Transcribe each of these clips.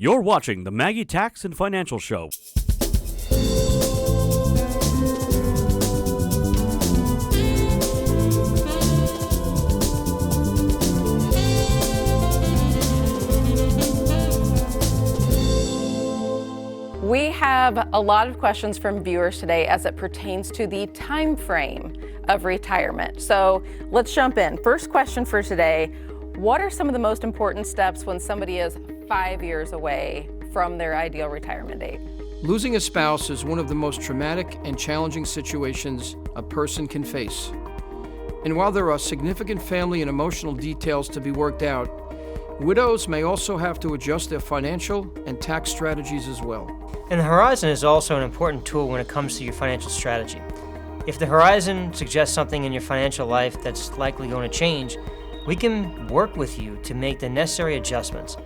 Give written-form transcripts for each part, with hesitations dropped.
You're watching the Maggi Tax and Financial Show. We have a lot of questions from viewers today as it pertains to the time frame of retirement. So let's jump in. First question for today: what are some of the most important steps when somebody is 5 years away from their ideal retirement date? Losing a spouse is one of the most traumatic and challenging situations a person can face. And while there are significant family and emotional details to be worked out, widows may also have to adjust their financial and tax strategies as well. And the horizon is also an important tool when it comes to your financial strategy. If the horizon suggests something in your financial life that's likely going to change, we can work with you to make the necessary adjustments.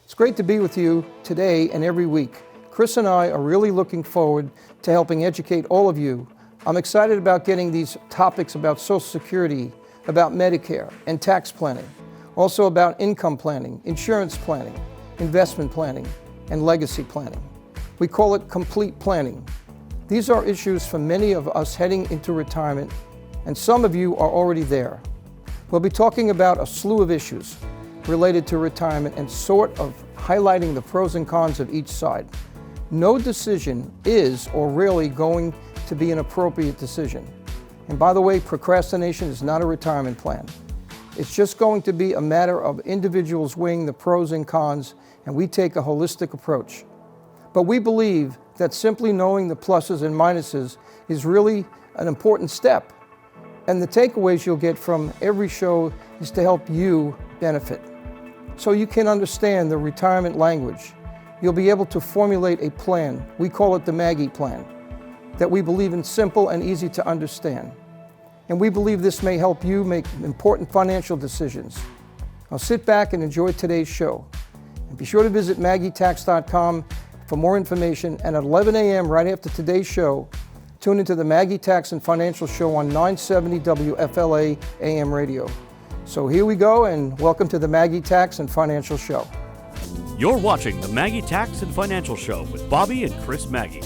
It's great to be with you today and every week. Chris and I are really looking forward to helping educate all of you. I'm excited about getting these topics about Social Security, about Medicare and tax planning, also about income planning, insurance planning, investment planning, and legacy planning. We call it complete planning. These are issues for many of us heading into retirement, and some of you are already there. We'll be talking about a slew of issues related to retirement and sort of highlighting the pros and cons of each side. No decision is or really going to be an appropriate decision. And by the way, procrastination is not a retirement plan. It's just going to be a matter of individuals weighing the pros and cons, and we take a holistic approach. But we believe that simply knowing the pluses and minuses is really an important step. And the takeaways you'll get from every show is to help you benefit. So you can understand the retirement language. You'll be able to formulate a plan. We call it the Maggi plan, that we believe in simple and easy to understand. And we believe this may help you make important financial decisions. Now sit back and enjoy today's show. And be sure to visit MaggiTax.com for more information. And at 11 a.m. right after today's show, tune into the Maggi Tax and Financial Show on 970 WFLA AM radio. So here we go, and welcome to the Maggi Tax and Financial Show. You're watching the Maggi Tax and Financial Show with Bobby and Chris Maggi.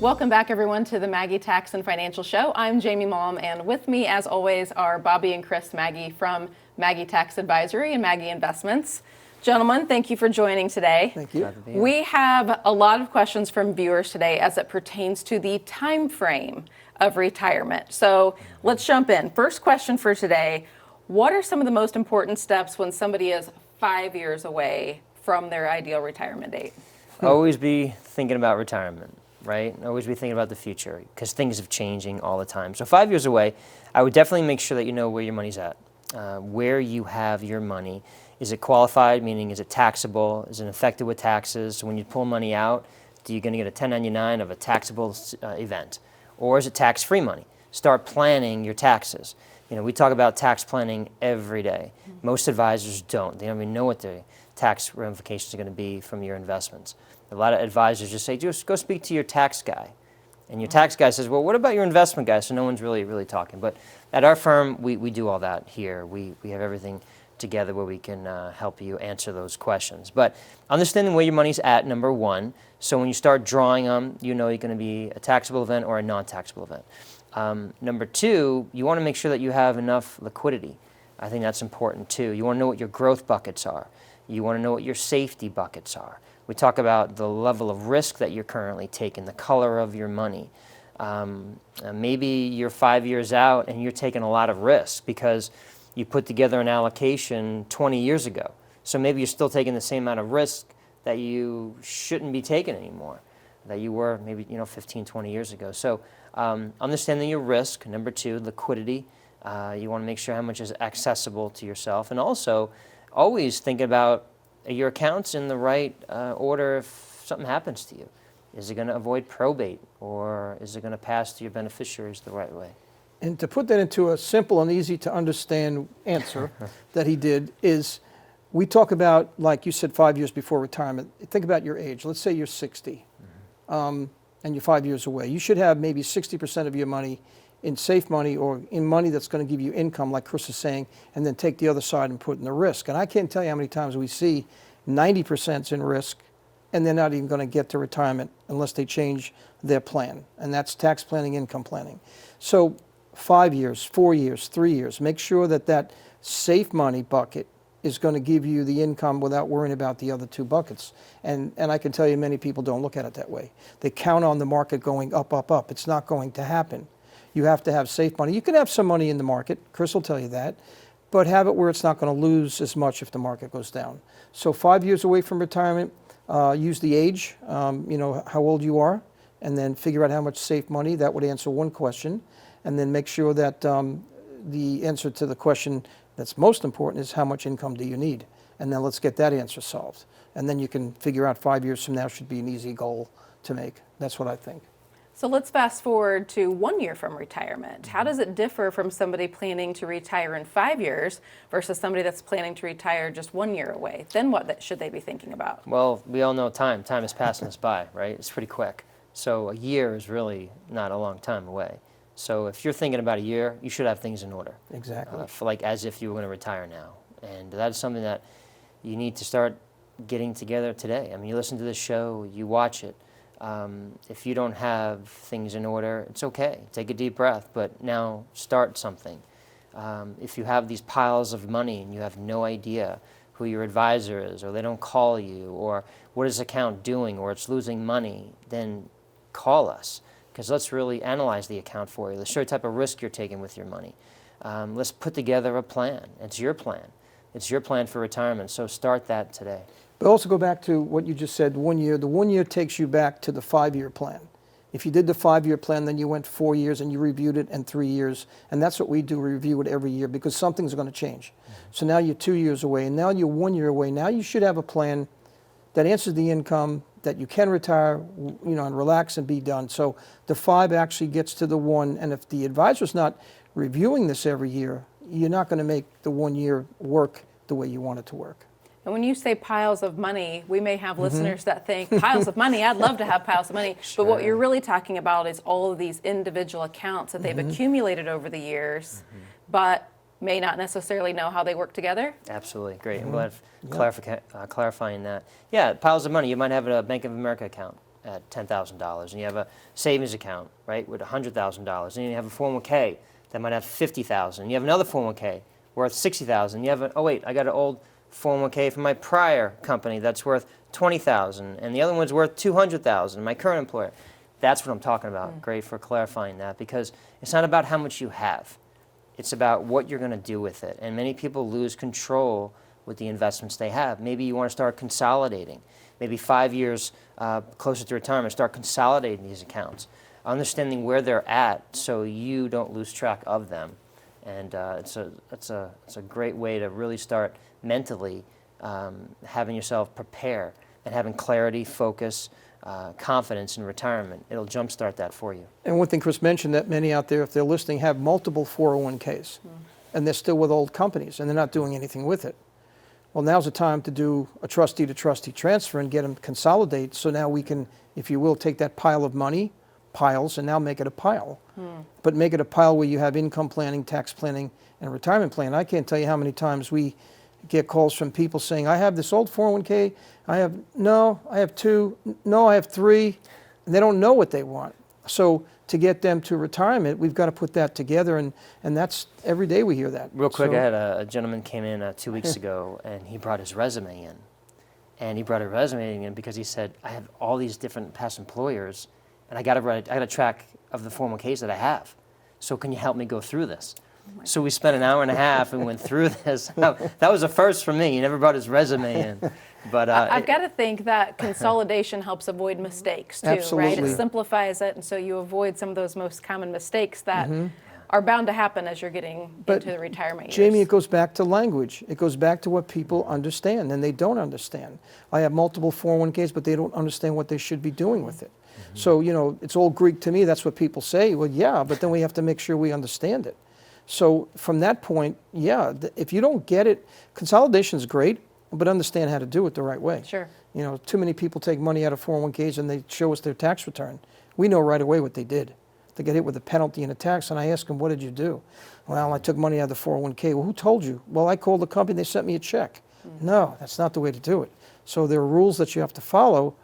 Welcome back, everyone, to the Maggi Tax and Financial Show. I'm Jamie Malm, and with me, as always, are Bobby and Chris Maggi from Maggi Tax Advisory and Maggi Investments. Gentlemen, thank you for joining today. Thank you. We have a lot of questions from viewers today as it pertains to the time frame of retirement. So let's jump in. First question for today: what are some of the most important steps when somebody is 5 years away from their ideal retirement date? Always be thinking about retirement, right? Always be thinking about the future, because things are changing all the time. So 5 years away, I would definitely make sure that you know where your money's at, where you have your money. Is it qualified, meaning is it taxable? Is it affected with taxes? So when you pull money out, are you going to get a 1099 of a taxable event? Or is it tax-free money? Start planning your taxes. You know, we talk about tax planning every day. Most advisors don't. They don't even know what the tax ramifications are going to be from your investments. A lot of advisors just say, just go speak to your tax guy. And your tax guy says, well, what about your investment guy? So no one's really talking. But at our firm, we do all that here. We have everything together where we can help you answer those questions. But understanding where your money's at, number one. So when you start drawing them, you know you're going to be a taxable event or a non-taxable event. Number two, you want to make sure that you have enough liquidity. I think that's important too. You want to know what your growth buckets are. You want to know what your safety buckets are. We talk about the level of risk that you're currently taking, the color of your money. Maybe you're 5 years out and you're taking a lot of risk because you put together an allocation 20 years ago. So maybe you're still taking the same amount of risk that you shouldn't be taking anymore, that you were maybe 15, 20 years ago. So understanding your risk. Number two, liquidity. You want to make sure how much is accessible to yourself. And also, always think about your accounts in the right order if something happens to you. Is it going to avoid probate, or is it going to pass to your beneficiaries the right way? And to put that into a simple and easy to understand answer that he did is, we talk about, like you said, 5 years before retirement. Think about your age. Let's say you're 60 and you're 5 years away. You should have maybe 60% of your money in safe money or in money that's going to give you income, like Chris is saying, and then take the other side and put in the risk. And I can't tell you how many times we see 90% in risk and they're not even going to get to retirement unless they change their plan. And that's tax planning, income planning. So 5 years, 4 years, 3 years, make sure that that safe money bucket is going to give you the income without worrying about the other two buckets. And I can tell you many people don't look at it that way. They count on the market going up, up, up. It's not going to happen. You have to have safe money. You can have some money in the market, Chris will tell you that, but have it where it's not going to lose as much if the market goes down. So 5 years away from retirement, use the age, how old you are, and then figure out how much safe money. That would answer one question. And then make sure that the answer to the question that's most important is how much income do you need? And then let's get that answer solved. And then you can figure out 5 years from now should be an easy goal to make. That's what I think. So let's fast forward to 1 year from retirement. How does it differ from somebody planning to retire in 5 years versus somebody that's planning to retire just 1 year away? Then what should they be thinking about? Well, we all know time. Time is passing us by, right? It's pretty quick. So a year is really not a long time away. So if you're thinking about a year, you should have things in order. Exactly. Like as if you were going to retire now. And that's something that you need to start getting together today. I mean, you listen to this show, you watch it. If you don't have things in order, it's okay. Take a deep breath, but now start something. If you have these piles of money and you have no idea who your advisor is, or they don't call you, or what is the account doing, or it's losing money, then call us. Because let's really analyze the account for you. Let's show you the type of risk you're taking with your money. Let's put together a plan. It's your plan. It's your plan for retirement, so start that today. But also go back to what you just said, 1 year. The 1 year takes you back to the 5 year plan. If you did the 5 year plan, then you went 4 years and you reviewed it, and 3 years. And that's what we do, we review it every year because something's going to change. So now you're 2 years away, and now you're 1 year away. Now you should have a plan that answers the income, that you can retire, and relax and be done. So the 5 actually gets to the 1, and if the advisor's not reviewing this every year, you're not going to make the 1 year work the way you want it to work. And when you say piles of money, we may have listeners that think, piles of money, I'd love to have piles of money. Sure. But what you're really talking about is all of these individual accounts that they've accumulated over the years, but may not necessarily know how they work together. Absolutely, great. I'm glad clarifying that. Yeah, piles of money. You might have a Bank of America account at $10,000, and you have a savings account, right, with $100,000, and you have a 401k that might have $50,000. You have another 401k worth $60,000. You have I got an old 401k from my prior company that's worth $20,000, and the other one's worth $200,000. My current employer. That's what I'm talking about. Great for clarifying that, because it's not about how much you have. It's about what you're going to do with it. And many people lose control with the investments they have. Maybe you want to start consolidating. Maybe 5 years closer to retirement, start consolidating these accounts, understanding where they're at so you don't lose track of them. And it's a great way to really start mentally having yourself prepare and having clarity, focus, confidence in retirement. It'll jumpstart that for you. And one thing Chris mentioned, that many out there, if they're listening, have multiple 401ks, and they're still with old companies, and they're not doing anything with it. Well, now's the time to do a trustee-to-trustee transfer and get them consolidate, so now we can, if you will, take that pile of money, piles, and now make it a pile. But make it a pile where you have income planning, tax planning, and retirement plan. I can't tell you how many times we get calls from people saying, I have this old 401k, I have 2, no, I have 3, and they don't know what they want. So to get them to retirement, we've got to put that together, and that's, every day we hear that. Real quick, I had a gentleman came in 2 weeks ago, and he brought his resume in. And he brought a resume in because he said, I have all these different past employers, and I got a track of the 401ks that I have. So can you help me go through this? So we spent an hour and a half and went through this. That was a first for me. He never brought his resume in. But I've got to think that consolidation helps avoid mistakes too, Absolutely. right? It simplifies it, and so you avoid some of those most common mistakes that are bound to happen as you're getting into the retirement years. Jamie, it goes back to language. It goes back to what people understand, and they don't understand. I have multiple 401ks, but they don't understand what they should be doing with it. So, it's all Greek to me. That's what people say. Well, yeah, but then we have to make sure we understand it. So from that point, yeah, if you don't get it, consolidation is great, but understand how to do it the right way. Sure. Too many people take money out of 401ks and they show us their tax return. We know right away what they did. They get hit with a penalty and a tax, and I ask them, what did you do? Well, I took money out of the 401k. Well, who told you? Well, I called the company, they sent me a check. No, that's not the way to do it. So there are rules that you have to follow,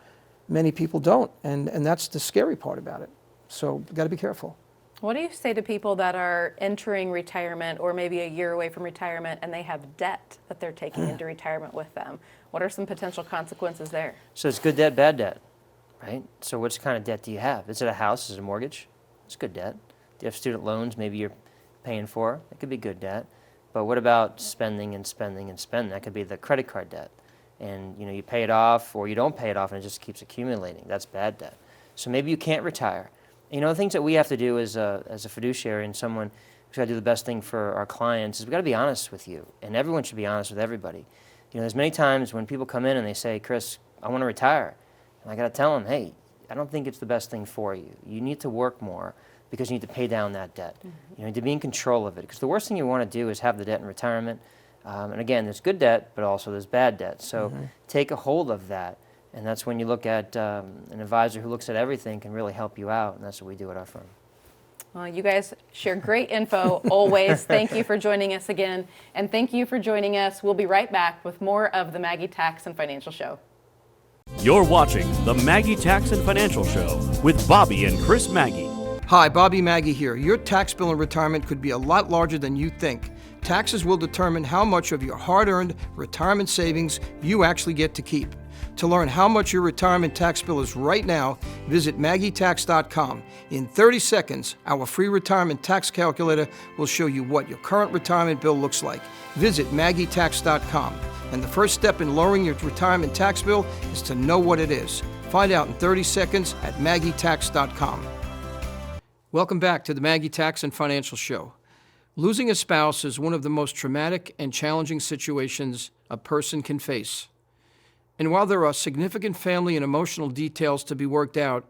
many people don't, and that's the scary part about it. So we've got to be careful. What do you say to people that are entering retirement or maybe a year away from retirement and they have debt that they're taking into retirement with them? What are some potential consequences there? So it's good debt, bad debt, right? So which kind of debt do you have? Is it a house? Is it a mortgage? It's good debt. Do you have student loans maybe you're paying for? That could be good debt. But what about spending and spending and spending? That could be the credit card debt. And you pay it off or you don't pay it off and it just keeps accumulating. That's bad debt. So maybe you can't retire. The things that we have to do as a fiduciary and someone who's got to do the best thing for our clients is we've got to be honest with you. And everyone should be honest with everybody. There's many times when people come in and they say, Chris, I want to retire. And I got to tell them, hey, I don't think it's the best thing for you. You need to work more because you need to pay down that debt. You need to be in control of it. Because the worst thing you want to do is have the debt in retirement. And again, there's good debt, but also there's bad debt. So take a hold of that. And that's when you look at an advisor who looks at everything can really help you out, and that's what we do at our firm. Well, you guys share great info always. Thank you for joining us again, and thank you for joining us. We'll be right back with more of the Maggi Tax and Financial Show. You're watching the Maggi Tax and Financial Show with Bobby and Chris Maggi. Hi, Bobby Maggi here. Your tax bill in retirement could be a lot larger than you think. Taxes will determine how much of your hard-earned retirement savings you actually get to keep. To learn how much your retirement tax bill is right now, visit MaggiTax.com. In 30 seconds, our free retirement tax calculator will show you what your current retirement bill looks like. Visit MaggiTax.com. And the first step in lowering your retirement tax bill is to know what it is. Find out in 30 seconds at MaggiTax.com. Welcome back to the Maggi Tax and Financial Show. Losing a spouse is one of the most traumatic and challenging situations a person can face. And while there are significant family and emotional details to be worked out,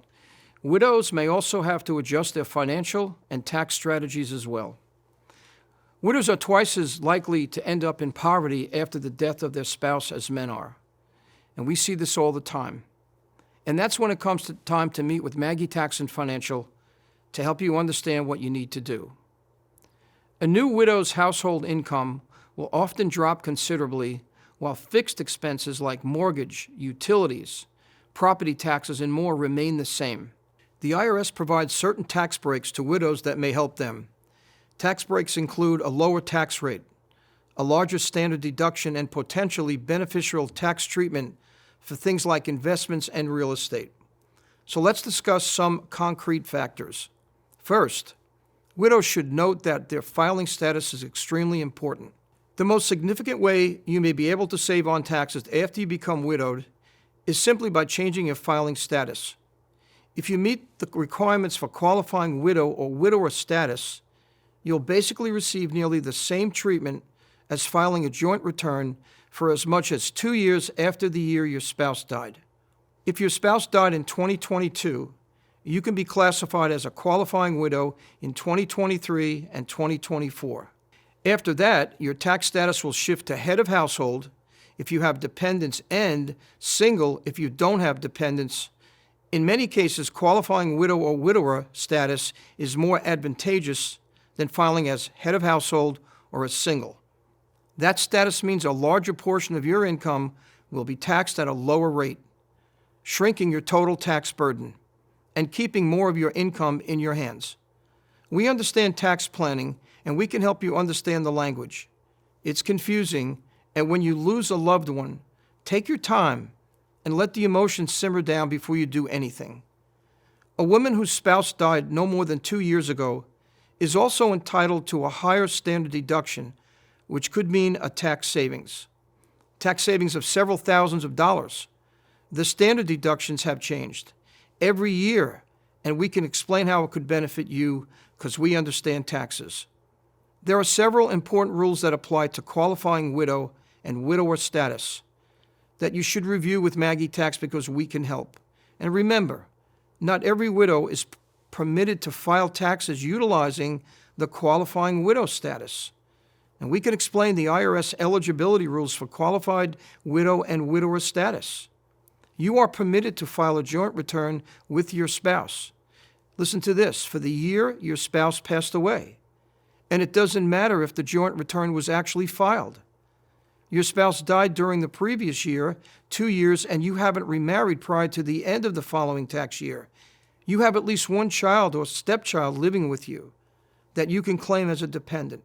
widows may also have to adjust their financial and tax strategies as well. Widows are twice as likely to end up in poverty after the death of their spouse as men are. And we see this all the time. And that's when it comes to time to meet with Maggi Tax and Financial to help you understand what you need to do. A new widow's household income will often drop considerably, while fixed expenses like mortgage, utilities, property taxes, and more remain the same. The IRS provides certain tax breaks to widows that may help them. Tax breaks include a lower tax rate, a larger standard deduction, and potentially beneficial tax treatment for things like investments and real estate. So let's discuss some concrete factors. First, widows should note that their filing status is extremely important. The most significant way you may be able to save on taxes after you become widowed is simply by changing your filing status. If you meet the requirements for qualifying widow or widower status, you'll basically receive nearly the same treatment as filing a joint return for as much as 2 years after the year your spouse died. If your spouse died in 2022, you can be classified as a qualifying widow in 2023 and 2024. After that, your tax status will shift to head of household if you have dependents and single if you don't have dependents. In many cases, qualifying widow or widower status is more advantageous than filing as head of household or as single. That status means a larger portion of your income will be taxed at a lower rate, shrinking your total tax burden and keeping more of your income in your hands. We understand tax planning, and we can help you understand the language. It's confusing, and when you lose a loved one, take your time and let the emotions simmer down before you do anything. A woman whose spouse died no more than 2 years ago is also entitled to a higher standard deduction, which could mean a tax savings of several thousands of dollars. The standard deductions have changed every year, and we can explain how it could benefit you because we understand taxes. There are several important rules that apply to qualifying widow and widower status that you should review with Maggi Tax because we can help. And remember, not every widow is permitted to file taxes utilizing the qualifying widow status. And we can explain the IRS eligibility rules for qualified widow and widower status. You are permitted to file a joint return with your spouse. Listen to this, for the year your spouse passed away. And it doesn't matter if the joint return was actually filed. your spouse died during the previous year, 2 years, and you haven't remarried prior to the end of the following tax year, you have at least one child or stepchild living with you that you can claim as a dependent.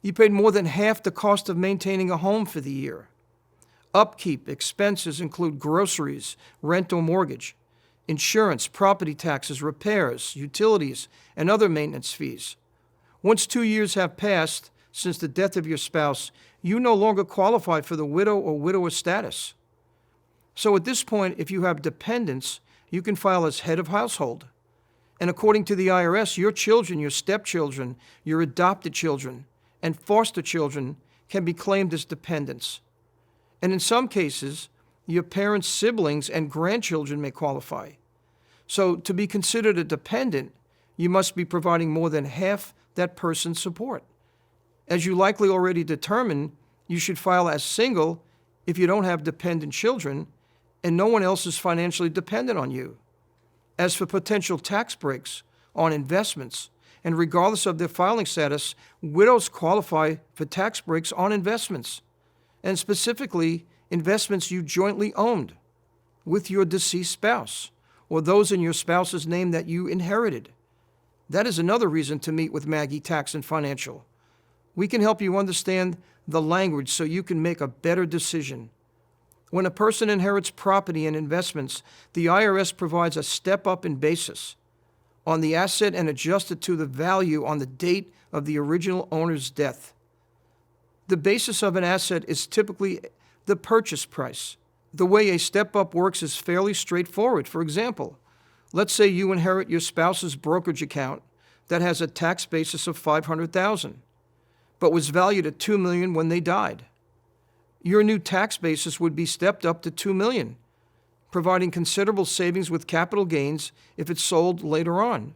You paid more than half the cost of maintaining a home for the year. Upkeep expenses include groceries, rent or mortgage, insurance, property taxes, repairs, utilities, and other maintenance fees. Once 2 years have passed since the death of your spouse, you no longer qualify for the widow or widower status. So at this point, if you have dependents, you can file as head of household. And according to the IRS, your children, your stepchildren, your adopted children, and foster children can be claimed as dependents. And in some cases, your parents' siblings and grandchildren may qualify. So to be considered a dependent, you must be providing more than half that person's support. As you likely already determined, you should file as single if you don't have dependent children and no one else is financially dependent on you. As for potential tax breaks on investments, and regardless of their filing status, widows qualify for tax breaks on investments, and specifically investments you jointly owned with your deceased spouse or those in your spouse's name that you inherited. That is another reason to meet with Maggi Tax and Financial. We can help you understand the language so you can make a better decision. When a person inherits property and investments, the IRS provides a step-up in basis on the asset and adjusts it to the value on the date of the original owner's death. The basis of an asset is typically the purchase price. The way a step-up works is fairly straightforward. For example, let's say you inherit your spouse's brokerage account that has a tax basis of $500,000, but was valued at $2 million when they died. Your new tax basis would be stepped up to $2 million, providing considerable savings with capital gains if it's sold later on.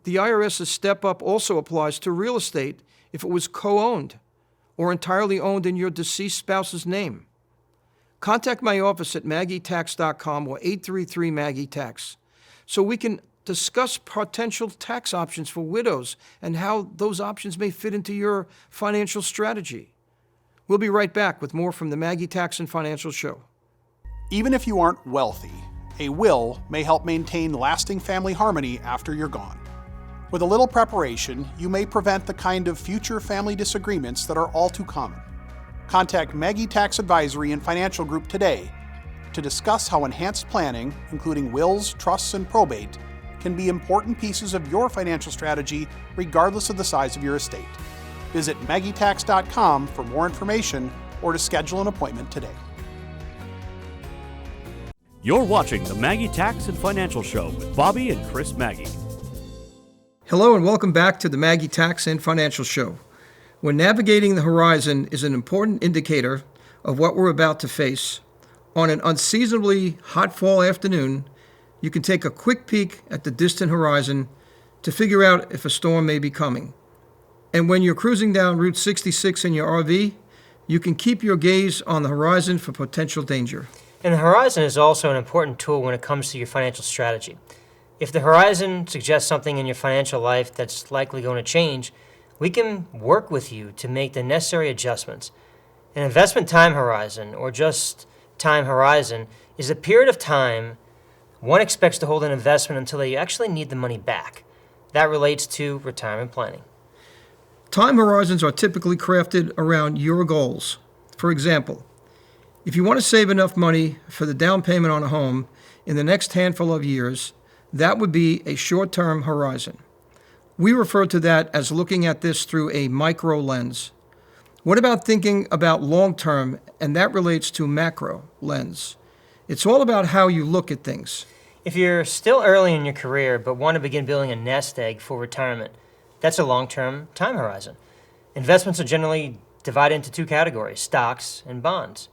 The IRS's step-up also applies to real estate if it was co-owned or entirely owned in your deceased spouse's name. Contact my office at maggitax.com or 833-MAGGI-TAX so we can discuss potential tax options for widows and how those options may fit into your financial strategy. We'll be right back with more from the Maggi Tax and Financial Show. Even if you aren't wealthy, a will may help maintain lasting family harmony after you're gone. With a little preparation, you may prevent the kind of future family disagreements that are all too common. Contact Maggi Tax Advisory and Financial Group today to discuss how enhanced planning, including wills, trusts, and probate, can be important pieces of your financial strategy regardless of the size of your estate. Visit maggitax.com for more information or to schedule an appointment today. You're watching the Maggi Tax and Financial Show with Bobby and Chris Maggi. Hello and welcome back to the Maggi Tax and Financial Show. When navigating the horizon is an important indicator of what we're about to face. On an unseasonably hot fall afternoon, you can take a quick peek at the distant horizon to figure out if a storm may be coming. And when you're cruising down Route 66 in your RV, you can keep your gaze on the horizon for potential danger. And the horizon is also an important tool when it comes to your financial strategy. If the horizon suggests something in your financial life that's likely going to change, we can work with you to make the necessary adjustments. An investment time horizon, or just time horizon, is a period of time one expects to hold an investment until they actually need the money back. That relates to retirement planning. Time horizons are typically crafted around your goals. For example, if you want to save enough money for the down payment on a home in the next handful of years, that would be a short-term horizon. We refer to that as looking at this through a micro lens. What about thinking about long-term, and that relates to macro lens? It's all about how you look at things. If you're still early in your career but want to begin building a nest egg for retirement, that's a long-term time horizon. Investments are generally divided into two categories, stocks and bonds.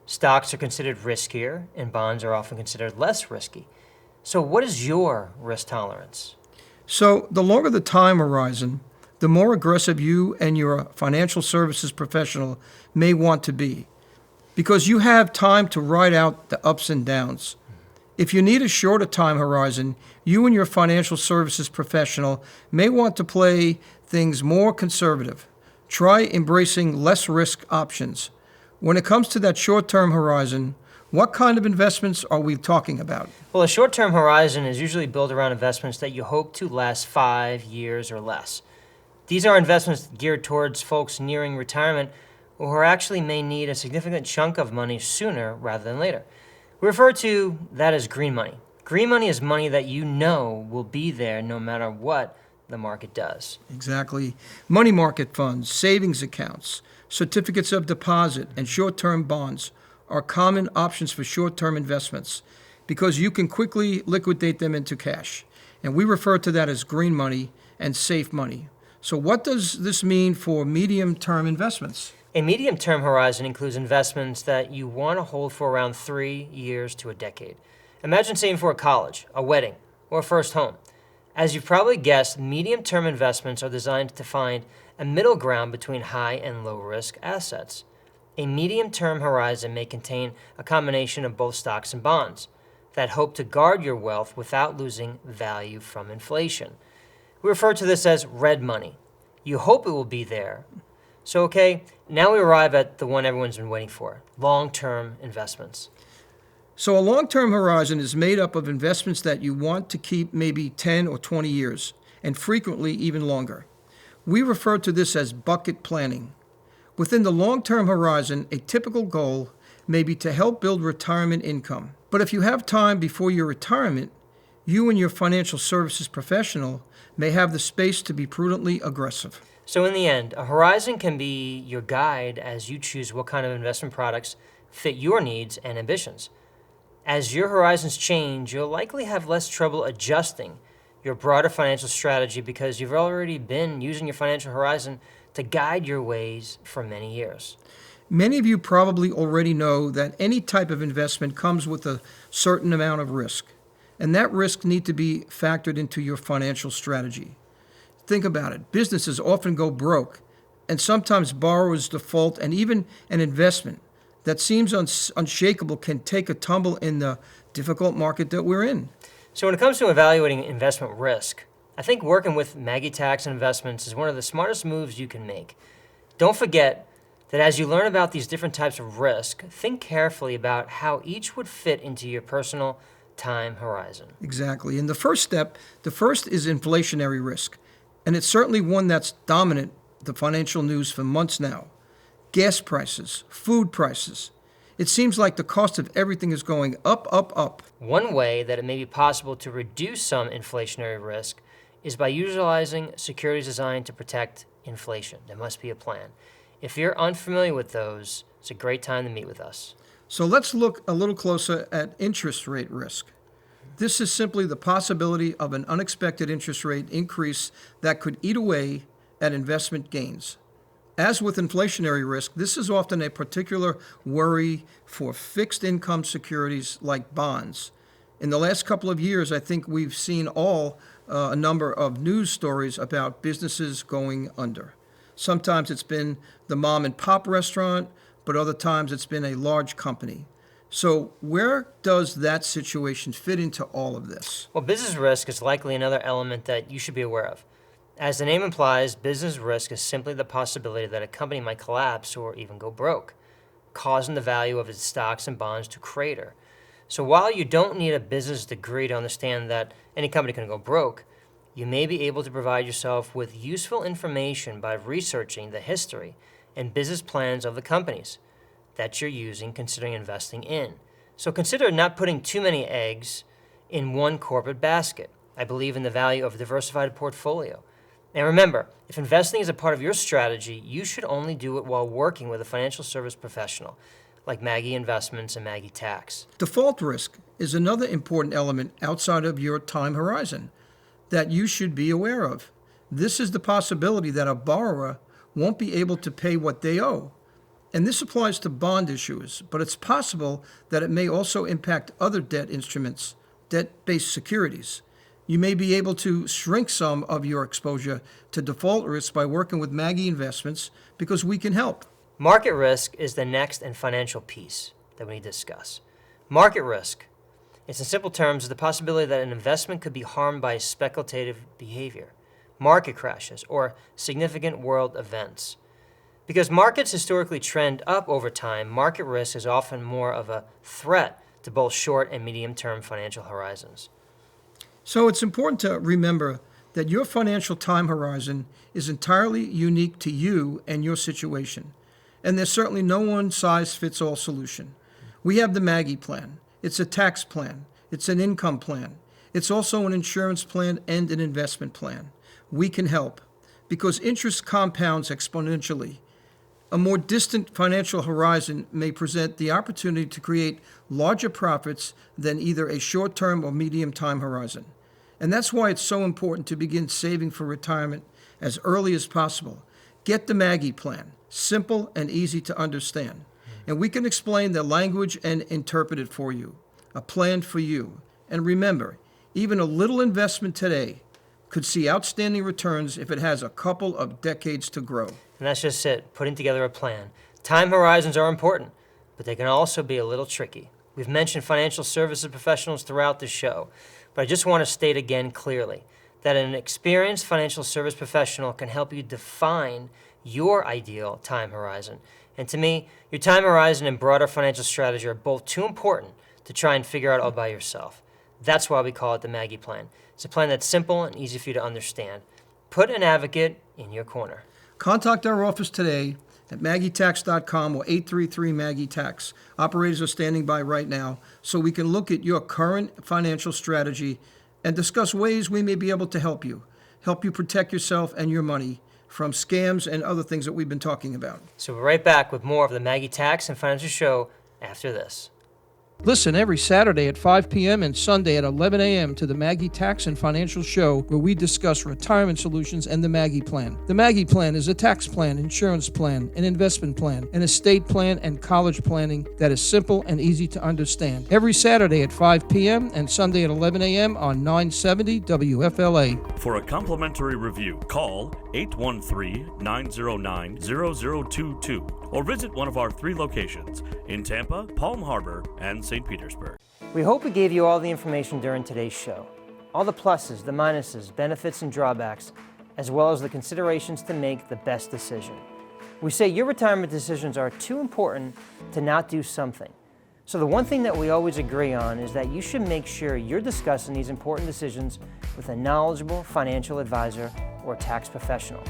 Stocks are considered riskier, and bonds are often considered less risky. So what is your risk tolerance? So the longer the time horizon, the more aggressive you and your financial services professional may want to be, because you have time to ride out the ups and downs. If you need a shorter time horizon, you and your financial services professional may want to play things more conservative, Try embracing less risk options. When it comes to that short-term horizon, what kind of investments are we talking about? Well, a short-term horizon is usually built around investments that you hope to last 5 years or less. These are investments geared towards folks nearing retirement who actually may need a significant chunk of money sooner rather than later. We refer to that as green money. Green money is money that you know will be there no matter what the market does. Exactly. Money market funds, savings accounts, certificates of deposit, and short-term bonds are common options for short-term investments because you can quickly liquidate them into cash. And we refer to that as green money and safe money. So what does this mean for medium-term investments? A medium-term horizon includes investments that you want to hold for around 3 years to a decade. Imagine saving for a college, a wedding, or a first home. As you've probably guessed, medium-term investments are designed to find a middle ground between high and low-risk assets. A medium-term horizon may contain a combination of both stocks and bonds that hope to guard your wealth without losing value from inflation. We refer to this as red money. You hope it will be there. So, okay, now we arrive at the one everyone's been waiting for, long-term investments. So a long-term horizon is made up of investments that you want to keep maybe 10 or 20 years, and frequently even longer. We refer to this as bucket planning. Within the long-term horizon, a typical goal may be to help build retirement income. But if you have time before your retirement, you and your financial services professional may have the space to be prudently aggressive. So in the end, a horizon can be your guide as you choose what kind of investment products fit your needs and ambitions. As your horizons change, you'll likely have less trouble adjusting your broader financial strategy because you've already been using your financial horizon to guide your ways for many years. Many of you probably already know that any type of investment comes with a certain amount of risk, and that risk needs to be factored into your financial strategy. Think about it. Businesses often go broke, and sometimes borrowers default, and even an investment that seems unshakable can take a tumble in the difficult market that we're in. So when it comes to evaluating investment risk, I think working with Maggi Tax Investments is one of the smartest moves you can make. Don't forget that as you learn about these different types of risk, think carefully about how each would fit into your personal time horizon. Exactly. And the first is inflationary risk. And it's certainly one that's dominant the financial news for months now. Gas prices, food prices. It seems like the cost of everything is going up, up, up. One way that it may be possible to reduce some inflationary risk is by utilizing securities designed to protect inflation. There must be a plan. If you're unfamiliar with those, it's a great time to meet with us. So let's look a little closer at interest rate risk. This is simply the possibility of an unexpected interest rate increase that could eat away at investment gains. As with inflationary risk, this is often a particular worry for fixed income securities like bonds. In the last couple of years, I think we've seen a number of news stories about businesses going under. Sometimes it's been the mom and pop restaurant, but other times it's been a large company. So where does that situation fit into all of this? Well, business risk is likely another element that you should be aware of. As the name implies, business risk is simply the possibility that a company might collapse or even go broke, causing the value of its stocks and bonds to crater. So while you don't need a business degree to understand that any company can go broke, you may be able to provide yourself with useful information by researching the history and business plans of the companies that you're using considering investing in. So consider not putting too many eggs in one corporate basket. I believe in the value of a diversified portfolio. And remember, if investing is a part of your strategy, you should only do it while working with a financial service professional like Maggi Investments and Maggi Tax. Default risk is another important element outside of your time horizon that you should be aware of. This is the possibility that a borrower won't be able to pay what they owe. And this applies to bond issuers, but it's possible that it may also impact other debt instruments, debt-based securities. You may be able to shrink some of your exposure to default risk by working with Maggi Investments because we can help. Market risk is the next and financial piece that we need to discuss. Market risk, it's in simple terms, the possibility that an investment could be harmed by speculative behavior, market crashes, or significant world events. Because markets historically trend up over time, market risk is often more of a threat to both short and medium-term financial horizons. So it's important to remember that your financial time horizon is entirely unique to you and your situation. And there's certainly no one-size-fits-all solution. We have the Maggi plan. It's a tax plan. It's an income plan. It's also an insurance plan and an investment plan. We can help because interest compounds exponentially. A more distant financial horizon may present the opportunity to create larger profits than either a short-term or medium-time horizon. And that's why it's so important to begin saving for retirement as early as possible. Get the Maggi plan, simple and easy to understand. And we can explain the language and interpret it for you, a plan for you. And remember, even a little investment today could see outstanding returns if it has a couple of decades to grow. And that's just it, putting together a plan. Time horizons are important, but they can also be a little tricky. We've mentioned financial services professionals throughout the show, but I just want to state again clearly that an experienced financial service professional can help you define your ideal time horizon. And to me, your time horizon and broader financial strategy are both too important to try and figure out all by yourself. That's why we call it the Maggi plan. It's a plan that's simple and easy for you to understand. Put an advocate in your corner. Contact our office today at MaggiTax.com or 833-MAGGI-TAX. Operators are standing by right now so we can look at your current financial strategy and discuss ways we may be able to help you protect yourself and your money from scams and other things that we've been talking about. So we're right back with more of the Maggi Tax and Financial Show after this. Listen every Saturday at 5 p.m. and Sunday at 11 a.m. to the Maggi Tax and Financial Show, where we discuss retirement solutions and the Maggi Plan. The Maggi Plan is a tax plan, insurance plan, an investment plan, an estate plan, and college planning that is simple and easy to understand. Every Saturday at 5 p.m. and Sunday at 11 a.m. on 970 WFLA. For a complimentary review, call 813-909-0022 or visit one of our 3 locations in Tampa, Palm Harbor, and St. Petersburg. We hope we gave you all the information during today's show. All the pluses, the minuses, benefits, and drawbacks, as well as the considerations to make the best decision. We say your retirement decisions are too important to not do something. So the one thing that we always agree on is that you should make sure you're discussing these important decisions with a knowledgeable financial advisor or tax professional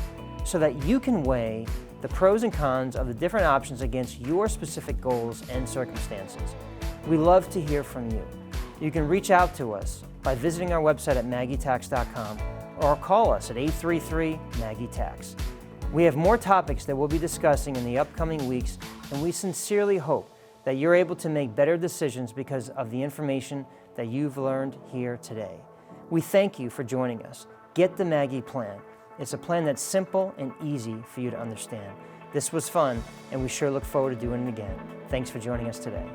so that you can weigh the pros and cons of the different options against your specific goals and circumstances. We love to hear from you. You can reach out to us by visiting our website at MaggiTax.com or call us at 833-MAGGI-TAX. We have more topics that we'll be discussing in the upcoming weeks, and we sincerely hope that you're able to make better decisions because of the information that you've learned here today. We thank you for joining us. Get the Maggi plan. It's a plan that's simple and easy for you to understand. This was fun, and we sure look forward to doing it again. Thanks for joining us today.